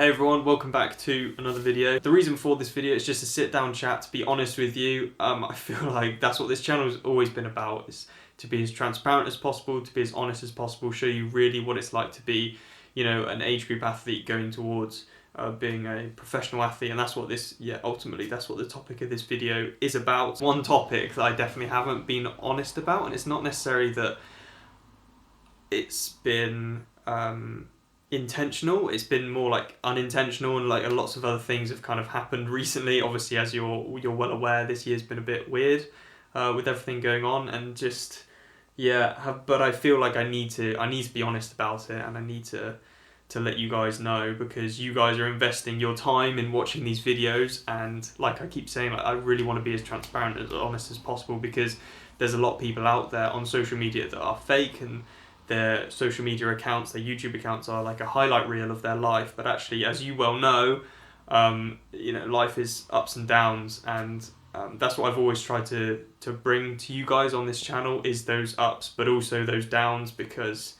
Hey everyone, welcome back to another video. The reason for this video is just a sit down chat, to be honest with you. I feel like that's what this channel has always been about, is to be as transparent as possible, to be as honest as possible, show you really what it's like to be, you know, an age group athlete going towards being a professional athlete. And that's what ultimately that's what the topic of this video is about. One topic that I definitely haven't been honest about, and it's not necessarily that it's been intentional, it's been more like unintentional, and like lots of other things have kind of happened recently. Obviously, as you're well aware, this year's been a bit weird with everything going on, and just but I feel like I need to be honest about it, and I need to let you guys know, because you guys are investing your time in watching these videos, and like I keep saying, like I really want to be as transparent, as honest as possible, because there's a lot of people out there on social media that are fake, and their social media accounts, their YouTube accounts are like a highlight reel of their life. But actually, as you well know, you know, life is ups and downs, and that's what I've always tried to bring to you guys on this channel, is those ups, but also those downs, because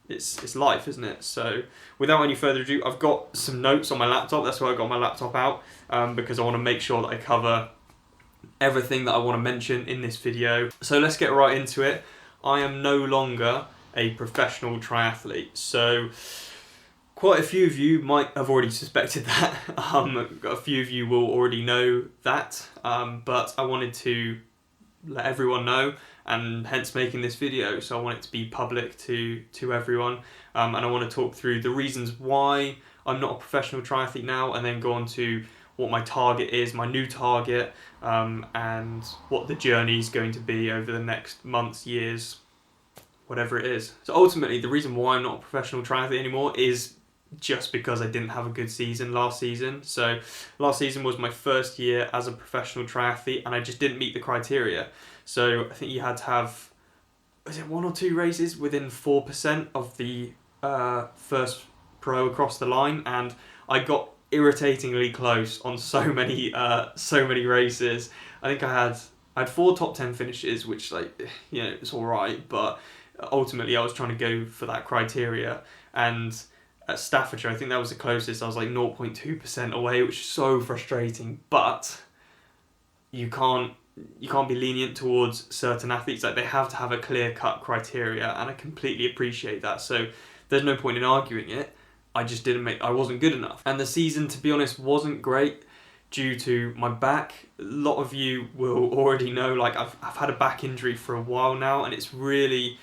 it's life, isn't it? So without any further ado, I've got some notes on my laptop. That's why I got my laptop out, because I want to make sure that I cover everything that I want to mention in this video. So let's get right into it. I am no longer a professional triathlete. So quite a few of you might have already suspected that. A few of you will already know that, but I wanted to let everyone know, and hence making this video. So I want it to be public to everyone, and I want to talk through the reasons why I'm not a professional triathlete now, and then go on to what my target is, my new target, and what the journey is going to be over the next months, years, whatever it is. So ultimately, the reason why I'm not a professional triathlete anymore is just because I didn't have a good season last season. So last season was my first year as a professional triathlete, and I just didn't meet the criteria. So I think you had to have, was it 1 or 2 races within 4% of the first pro across the line, and I got irritatingly close on so many races. I think I had 4 top 10 finishes, which, like, you know, it's all right, but ultimately I was trying to go for that criteria. And at Staffordshire, I think that was the closest. I was like 0.2% away, which is so frustrating. But you can't be lenient towards certain athletes. Like, they have to have a clear-cut criteria, and I completely appreciate that. So there's no point in arguing it. I wasn't good enough. And the season, to be honest, wasn't great due to my back. A lot of you will already know, like, I've had a back injury for a while now, and it's really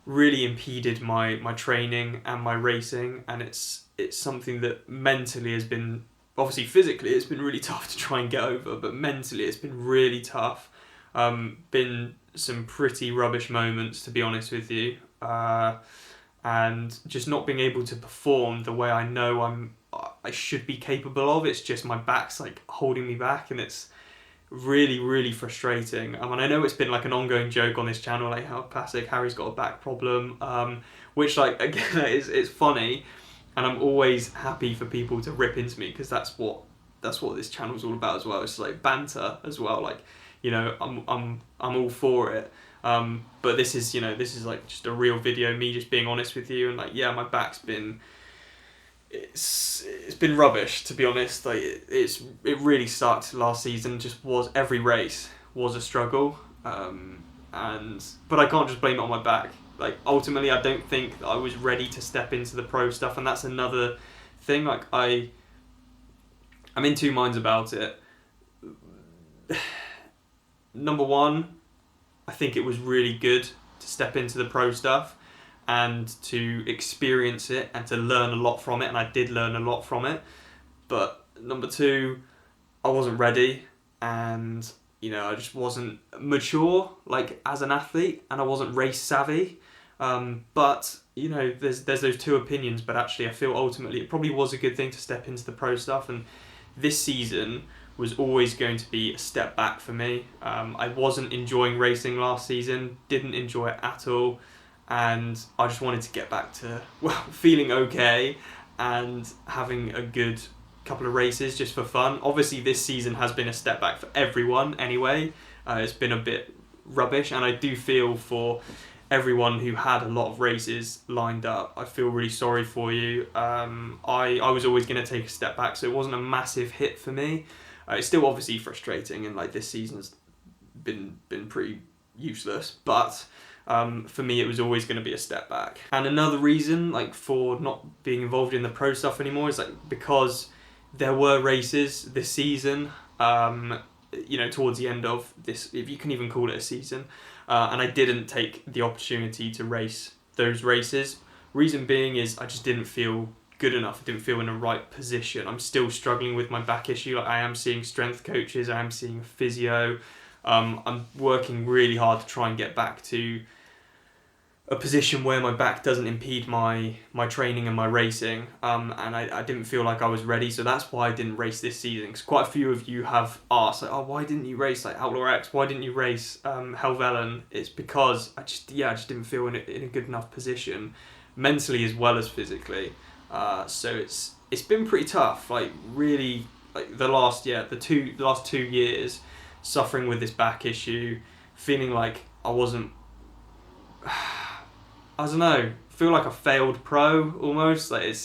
impeded my training and my racing, and it's something that mentally has been, obviously physically it's been really tough to try and get over, but mentally it's been really tough. Been some pretty rubbish moments, to be honest with you, and just not being able to perform the way I know I should be capable of. It's just my back's like holding me back, and it's really frustrating. And I know it's been like an ongoing joke on this channel, like how classic Harry's got a back problem, which, like, again, it's funny, and I'm always happy for people to rip into me, because that's what this channel's all about as well. It's like banter as well, like, you know, I'm all for it. But this is like just a real video, me just being honest with you, and like, yeah, my back's been, it's been rubbish, to be honest. Like, it really sucked last season. Every race was a struggle, but I can't just blame it on my back. Like, ultimately, I don't think that I was ready to step into the pro stuff, and that's another thing. Like, I'm in two minds about it. Number one, I think it was really good to step into the pro stuff and to experience it and to learn a lot from it, and I did learn a lot from it. But number two, I wasn't ready, and, you know, I just wasn't mature, like, as an athlete, and I wasn't race savvy. But, you know, there's those two opinions, but actually I feel ultimately it probably was a good thing to step into the pro stuff, and this season was always going to be a step back for me. I wasn't enjoying racing last season, didn't enjoy it at all, and I just wanted to get back to, well, feeling okay and having a good couple of races just for fun. Obviously, this season has been a step back for everyone anyway. It's been a bit rubbish, and I do feel for everyone who had a lot of races lined up, I feel really sorry for you. I was always going to take a step back, so it wasn't a massive hit for me. It's still obviously frustrating, and like this season's been pretty useless, but for me it was always going to be a step back. And another reason like for not being involved in the pro stuff anymore is like because there were races this season, you know, towards the end of this, if you can even call it a season, and I didn't take the opportunity to race those races. Reason being is I just didn't feel good enough. I didn't feel in the right position. I'm still struggling with my back issue. Like, I am seeing strength coaches, I am seeing a physio. I'm working really hard to try and get back to a position where my back doesn't impede my training and my racing, and I didn't feel like I was ready, so that's why I didn't race this season. Because quite a few of you have asked, like, oh, why didn't you race like Outlaw X? Why didn't you race Helvellyn? It's because I just didn't feel in a good enough position, mentally as well as physically. So it's been pretty tough. Like, really, like the last 2 years, suffering with this back issue, feeling like I wasn't. I don't know, feel like a failed pro almost. Like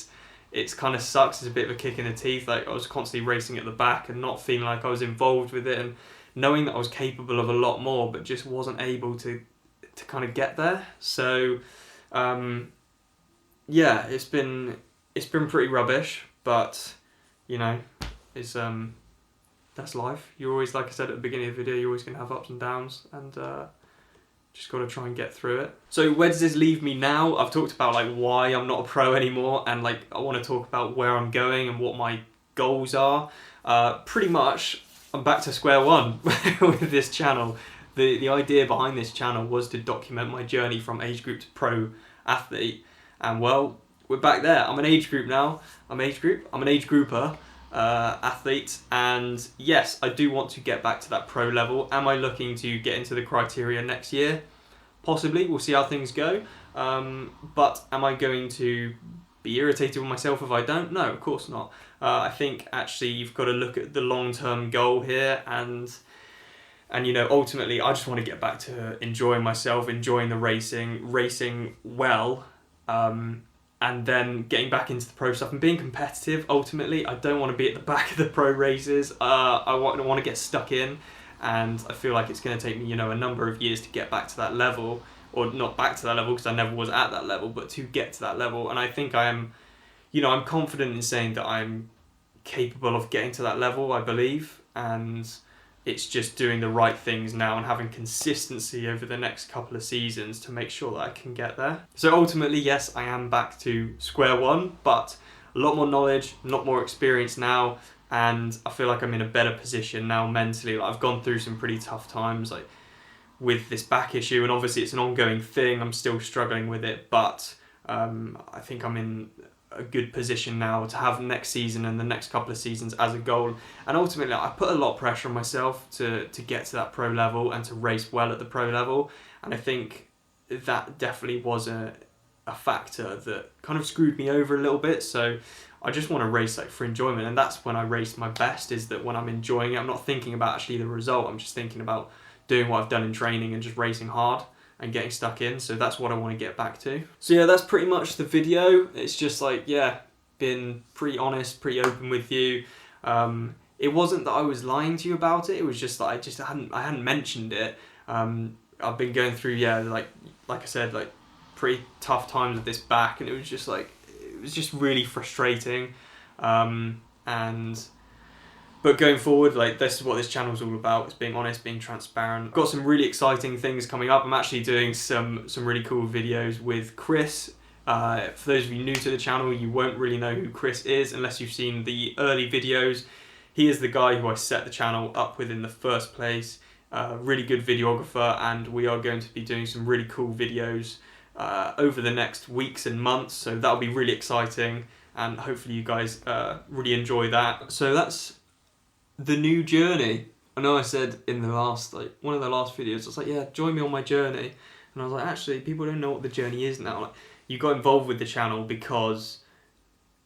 it's kind of sucks. It's a bit of a kick in the teeth. Like, I was constantly racing at the back and not feeling like I was involved with it, and knowing that I was capable of a lot more, but just wasn't able to kind of get there. So it's been pretty rubbish, but you know, it's that's life. You're always, like I said at the beginning of the video, you're always gonna have ups and downs, and just got to try and get through it. So where does this leave me now? I've talked about like why I'm not a pro anymore, and like I want to talk about where I'm going and what my goals are. Pretty much I'm back to square one with this channel. The idea behind this channel was to document my journey from age group to pro athlete, and well, we're back there. I'm an age group now. I'm an age grouper athlete, and yes, I do want to get back to that pro level. Am I looking to get into the criteria next year? Possibly. We'll see how things go. But am I going to be irritated with myself if I don't? No, of course not. I think actually you've got to look at the long-term goal here, and you know, ultimately I just want to get back to enjoying myself, enjoying the racing well, and then getting back into the pro stuff and being competitive. Ultimately, I don't want to be at the back of the pro races. I want to get stuck in, and I feel like it's going to take me, you know, a number of years to get back to that level, or not back to that level because I never was at that level, but to get to that level. And I think I am, you know, I'm confident in saying that I'm capable of getting to that level, I believe, and it's just doing the right things now and having consistency over the next couple of seasons to make sure that I can get there. So ultimately, yes, I am back to square one, but a lot more knowledge, a lot more experience now, and I feel like I'm in a better position now mentally. Like, I've gone through some pretty tough times, like with this back issue, and obviously it's an ongoing thing. I'm still struggling with it, but I think I'm in a good position now to have next season and the next couple of seasons as a goal. And ultimately, I put a lot of pressure on myself to get to that pro level and to race well at the pro level, and I think that definitely was a factor that kind of screwed me over a little bit. So I just want to race like for enjoyment, and that's when I race my best, is that when I'm enjoying it. I'm not thinking about actually the result, I'm just thinking about doing what I've done in training and just racing hard and getting stuck in. So that's what I want to get back to. So yeah, that's pretty much the video. It's just like, yeah, been pretty honest, pretty open with you. It wasn't that I was lying to you about it. It was just that I hadn't mentioned it. I've been going through, like I said, like pretty tough times with this back, and it was just really frustrating. But going forward, like, this is what this channel is all about. It's being honest, being transparent. I've got some really exciting things coming up. I'm actually doing some really cool videos with Chris. For those of you new to the channel, you won't really know who Chris is unless you've seen the early videos. He is the guy who I set the channel up with in the first place. Really good videographer, and we are going to be doing some really cool videos over the next weeks and months. So that'll be really exciting, and hopefully you guys really enjoy that. So that's the new journey. I know I said in the last, one of the last videos, I was like, yeah, join me on my journey. And I was like, actually, people don't know what the journey is now. Like, you got involved with the channel because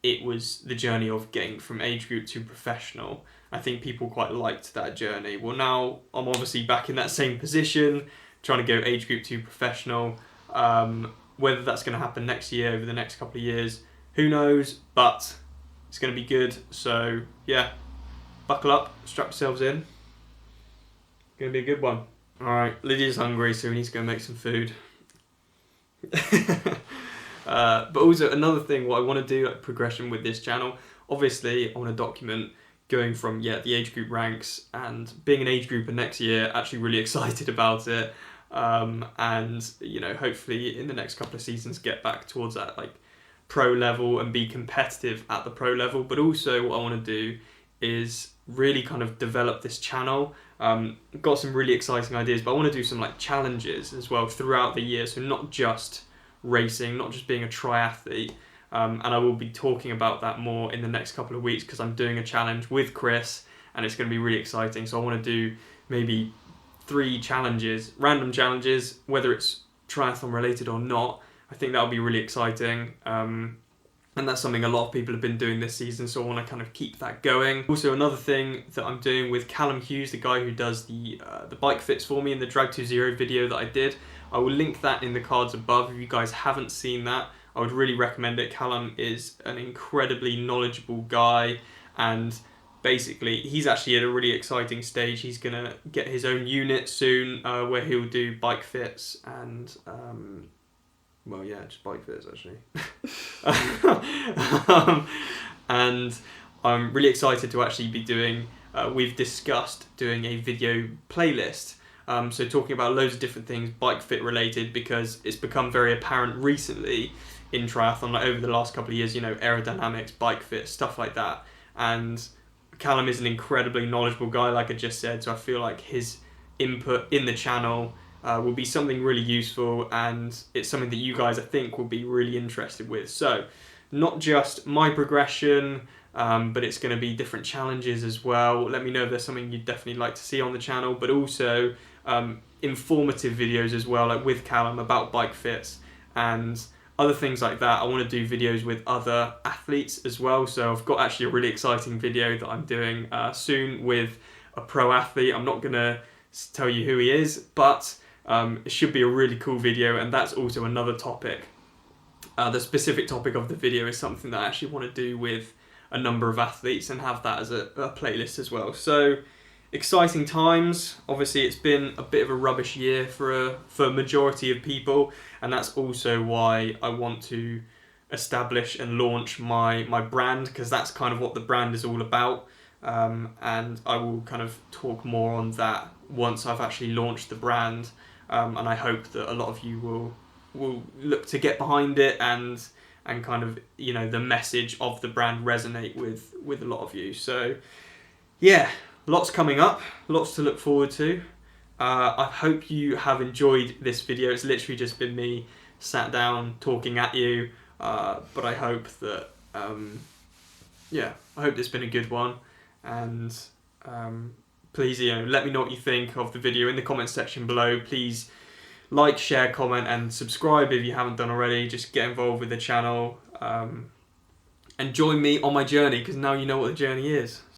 it was the journey of getting from age group to professional. I think people quite liked that journey. Well, now I'm obviously back in that same position, trying to go age group to professional. Whether that's going to happen next year, over the next couple of years, who knows, but it's going to be good. So yeah, buckle up, strap yourselves in. Going to be a good one. Alright, Lydia's hungry, so we need to go make some food. But also another thing, what I want to do, like progression with this channel, obviously I want to document going from the age group ranks and being an age grouper next year, actually really excited about it, and you know, hopefully in the next couple of seasons get back towards that like pro level and be competitive at the pro level. But also what I want to do is really kind of develop this channel. Got some really exciting ideas, but I want to do some like challenges as well throughout the year, so not just racing, not just being a triathlete, and I will be talking about that more in the next couple of weeks because I'm doing a challenge with Chris and it's going to be really exciting. So I want to do maybe 3 challenges, random challenges, whether it's triathlon related or not. I think that'll be really exciting, and that's something a lot of people have been doing this season, so I want to kind of keep that going. Also, another thing that I'm doing with Callum Hughes, the guy who does the bike fits for me in the Drag to Zero video that I did, I will link that in the cards above. If you guys haven't seen that, I would really recommend it. Callum is an incredibly knowledgeable guy, and basically he's actually at a really exciting stage. He's gonna get his own unit soon, where he'll do bike fits and well, yeah, just bike fits actually. And I'm really excited to actually be doing, we've discussed doing a video playlist. So talking about loads of different things bike fit related, because it's become very apparent recently in triathlon, like over the last couple of years, you know, aerodynamics, bike fit, stuff like that. And Callum is an incredibly knowledgeable guy, like I just said, so I feel like his input in the channel will be something really useful, and it's something that you guys, I think, will be really interested with. So not just my progression, but it's going to be different challenges as well. Let me know if there's something you'd definitely like to see on the channel, but also informative videos as well, like with Callum about bike fits and other things like that. I want to do videos with other athletes as well, so I've got actually a really exciting video that I'm doing soon with a pro athlete. I'm not going to tell you who he is, but it should be a really cool video, and that's also another topic. The specific topic of the video is something that I actually want to do with a number of athletes and have that as a playlist as well. So exciting times. Obviously it's been a bit of a rubbish year for a majority of people, and that's also why I want to establish and launch my brand, because that's kind of what the brand is all about. And I will kind of talk more on that once I've actually launched the brand, and I hope that a lot of you will look to get behind it, and kind of, you know, the message of the brand resonate with a lot of you. So yeah, lots coming up, lots to look forward to. I hope you have enjoyed this video. It's literally just been me sat down talking at you, but I hope that I hope it's been a good one. And please, you know, let me know what you think of the video in the comments section below. Please like, share, comment, and subscribe if you haven't done already. Just get involved with the channel, and join me on my journey, because now you know what the journey is.